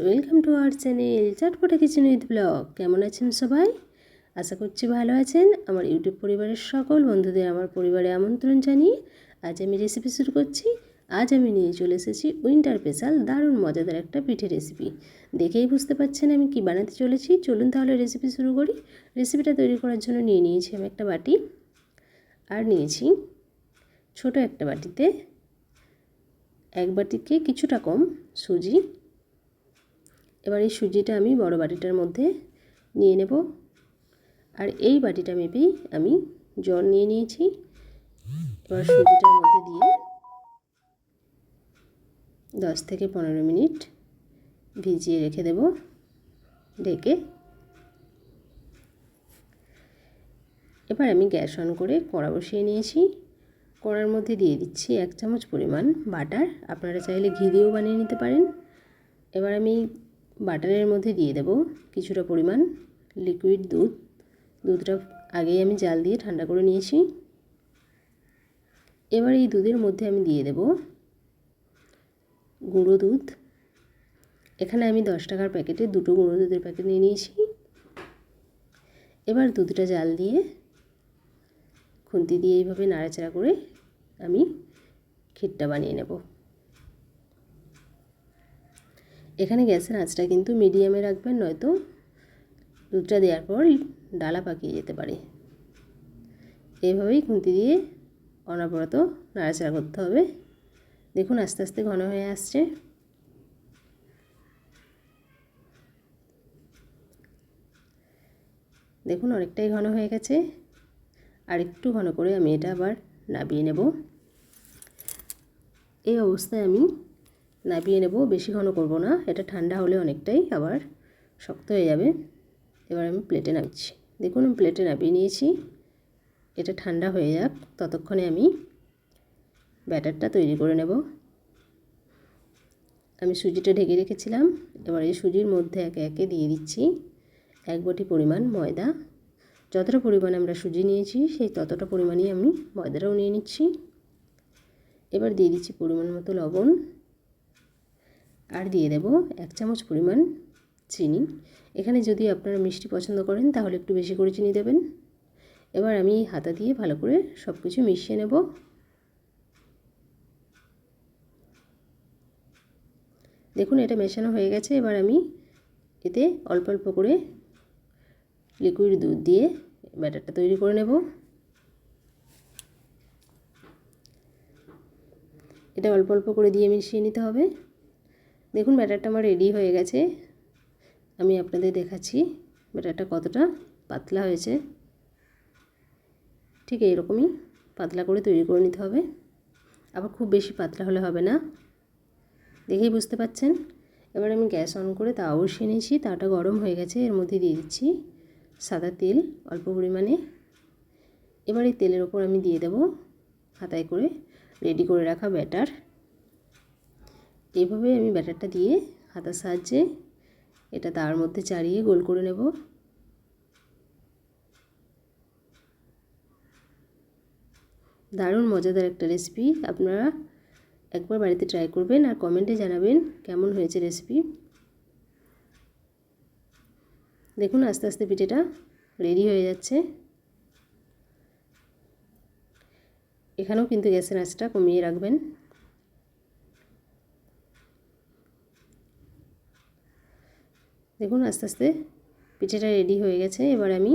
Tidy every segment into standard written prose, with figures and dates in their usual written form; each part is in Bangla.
Welcome to our channel Chatpata kitchen with blog. কেমন আছেন সবাই? আশা করছি ভালো আছেন। আমার ইউটিউব পরিবারের সকল বন্ধুদের আমার পরিবারে আমন্ত্রণ জানিয়ে আজ আমি রেসিপি শুরু করছি। আজ আমি নিয়ে চলে এসেছি উইন্টার স্পেশাল দারুণ মজাদার একটা পিঠে রেসিপি। দেখেই বুঝতে পারছেন আমি কি বানাতে চলেছি। চলুন তাহলে রেসিপি শুরু করি। রেসিপিটা তৈরি করার জন্য নিয়ে নিয়েছি আমি একটা বাটি, আর নিয়েছি ছোট একটা বাটিতে এক বাটিকে কিছুটা কম সুজি। এবার এই সুজিটা আমি বড় বাটিটার মধ্যে নিয়ে নেব, আর এই বাটিটা মেপেই আমি জল নিয়ে নিয়েছি। এবার সুজিটার মধ্যে দিয়ে 10 থেকে 15 মিনিট ভিজিয়ে রেখে দেব ঢেকে। এবার আমি গ্যাস অন করে কড়া বসিয়ে নিয়েছি। কড়ার মধ্যে দিয়ে দিচ্ছি 1 চামচ পরিমাণ বাটার। আপনারা চাইলে ঘি দিয়েও বানিয়ে নিতে পারেন। এবার আমি বাটারের মধ্যে দিয়ে দেব কিছুটা পরিমাণ লিকুইড দুধ। দুধটা আগেই আমি জাল দিয়ে ঠান্ডা করে নিয়েছি। এবার এই দুধের মধ্যে আমি দিয়ে দেব গুঁড়ো দুধ। এখানে আমি 10 টাকার প্যাকেটে দুটো গুঁড়ো দুধের প্যাকেট নিয়ে নিয়েছি। এবার দুধটা জাল দিয়ে খুন্তি দিয়ে এইভাবে নাড়াচাড়া করে আমি ক্ষীরটা বানিয়ে নেব। এখানে গ্যাসের আঁচটা কিন্তু মিডিয়ামে রাখবেন, নয়তো দুধটা দেওয়ার পর ডালা পাকিয়ে যেতে পারে। এইভাবেই খুন্তি দিয়ে অনবরত নাড়াচাড়া করতে হবে। দেখুন আস্তে আস্তে ঘন হয়ে আসছে। দেখুন অনেকটাই ঘন হয়ে গেছে। আর একটু ঘন করে আমি এটা আবার নাবিয়ে নেব। এই অবস্থায় আমি নাবিয়ে নেব, বেশি ঘন করব না, এটা ঠান্ডা হলে অনেকটাই আবার শক্ত হয়ে যাবে। এবার আমি প্লেটে নামিয়েছি। দেখুন আমি প্লেটে নাবিয়ে নিয়েছি। এটা ঠান্ডা হয়ে যাক, ততক্ষণে আমি ব্যাটারটা তৈরি করে নেব। আমি সুজিটা ঢেকে রেখেছিলাম। এবার এই সুজির মধ্যে একে একে দিয়ে দিচ্ছি 1 বাটি পরিমাণ ময়দা। যতটা পরিমাণ আমরা সুজি নিয়েছি সেই ততটা পরিমাণই আমি ময়দাটাও নিয়ে নিচ্ছি। এবার দিয়ে দিচ্ছি পরিমাণ মতো লবণ, আর দিয়ে দেব 1 চামচ পরিমাণ চিনি। এখানে যদি আপনারা মিষ্টি পছন্দ করেন তাহলে একটু বেশি করে চিনি দেবেন। এবার আমি হাতা দিয়ে ভালো করে সব কিছু মিশিয়ে নেব। দেখুন এটা মেশানো হয়ে গেছে। এবার আমি এতে অল্প অল্প করে লিকুইড দুধ দিয়ে ব্যাটারটা তৈরি করে নেব। এটা অল্প অল্প করে দিয়ে মিশিয়ে নিতে হবে। দেখুন ব্যাটারটা আমার রেডি হয়ে গেছে। আমি আপনাদের দেখাচ্ছি ব্যাটারটা কতটা পাতলা হয়েছে। ঠিক এইরকমই পাতলা করে তৈরি করে নিতে হবে, আবার খুব বেশি পাতলা হলে হবে না। দেখেই বুঝতে পাচ্ছেন। এবার আমি গ্যাস অন করে তাওয়া বসিয়ে নিয়েছি। তাওয়াটা গরম হয়ে গেছে। এর মধ্যে দিয়ে দিচ্ছি সাদা তেল অল্প পরিমাণে। এবার এই তেলের ওপর আমি দিয়ে দেব হাতায় করে রেডি করে রাখা ব্যাটার। এইভাবে আমি ব্যাটারটা দিয়ে হাতার সাহায্যে এটা তার মধ্যে চাড়িয়ে গোল করে নেব। দারুণ মজাদার একটা রেসিপি, আপনারা একবার বাড়িতে ট্রাই করবেন আর কমেন্টে জানাবেন কেমন হয়েছে রেসিপি। দেখুন আস্তে আস্তে পিঠেটা রেডি হয়ে যাচ্ছে। এখানেও কিন্তু গ্যাসের আঁচটা কমিয়ে রাখবেন। দেখুন আস্তে আস্তে পিঠেটা রেডি হয়ে গেছে। এবার আমি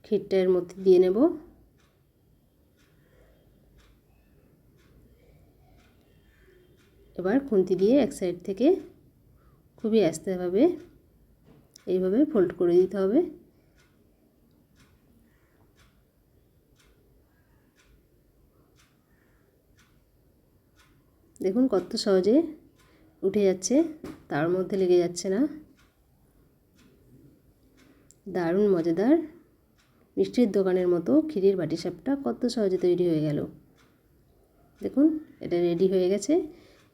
ক্ষীরটা এর মধ্যে দিয়ে নেব। এবার খুন্তি দিয়ে এক সাইড থেকে খুবই আস্তেভাবে এইভাবে ফোল্ড করে দিতে হবে। দেখুন কত সহজে উঠে যাচ্ছে, তার মধ্যে লেগে যাচ্ছে না। দারুণ মজাদার মিষ্টির দোকানের মতো ক্ষীরের বাটিসাপটা কত সহজে তৈরি হয়ে গেল। দেখুন এটা রেডি হয়ে গেছে।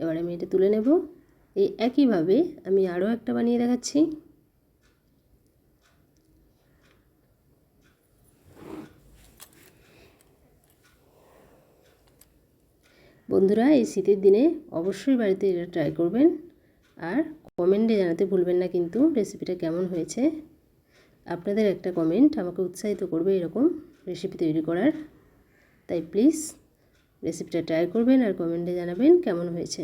এবার আমি এটা তুলে নেব। এই একইভাবে আমি আরও একটা বানিয়ে দেখাচ্ছি। বন্ধুরা এই শীতের দিনে অবশ্যই বাড়িতে এটা ট্রাই করবেন। আর কমেন্টে জানাতে ভুলবেন না কিন্তু রেসিপিটা কেমন হয়েছে। আপনাদের একটা কমেন্ট আমাকে উৎসাহিত করবে এরকম রেসিপি তৈরি করার। তাই প্লিজ রেসিপিটা ট্রাই করবেন আর কমেন্টে জানাবেন কেমন হয়েছে।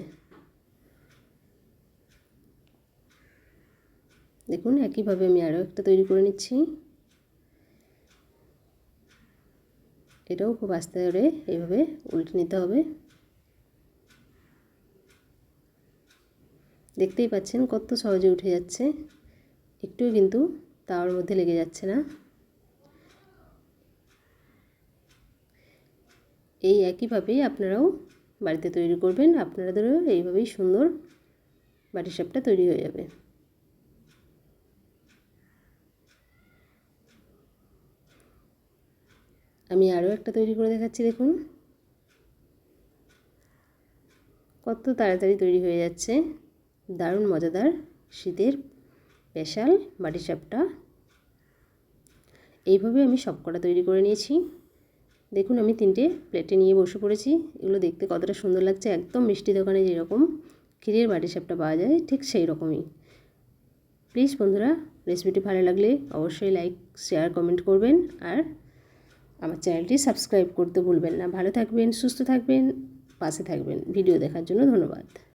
দেখুন একইভাবে আমি আরও একটা তৈরি করে নিচ্ছি। এটাও খুব আস্তে করে এইভাবে উল্টে নিতে হবে। দেখতেই পাচ্ছেন কত সহজে উঠে যাচ্ছে, একটুও কিন্তু তাওয়ার মধ্যে লেগে যাচ্ছে না। এই একইভাবেই আপনারাও বাড়িতে তৈরি করবেন, আপনাদেরও এইভাবেই সুন্দর বাটিসাপটা তৈরি হয়ে যাবে। আমি আরও একটা তৈরি করে দেখাচ্ছি। দেখুন কত তাড়াতাড়ি তৈরি হয়ে যাচ্ছে, দারুণ মজাদার শীতের স্পেশাল বাটিসাপটা। এইভাবে আমি সবকটা তৈরি করে নিয়েছি। দেখুন আমি 3টে প্লেটে নিয়ে বসে পড়েছি। এগুলো দেখতে কতটা সুন্দর লাগছে, একদম মিষ্টি দোকানে যেরকম ক্ষীরের বাটিসাপটা পাওয়া যায় ঠিক সেই রকমই। প্লিজ বন্ধুরা রেসিপিটি ভালো লাগলে অবশ্যই লাইক শেয়ার কমেন্ট করবেন আর আমার চ্যানেলটি সাবস্ক্রাইব করতে ভুলবেন না। ভালো থাকবেন, সুস্থ থাকবেন, পাশে থাকবেন। ভিডিও দেখার জন্য ধন্যবাদ।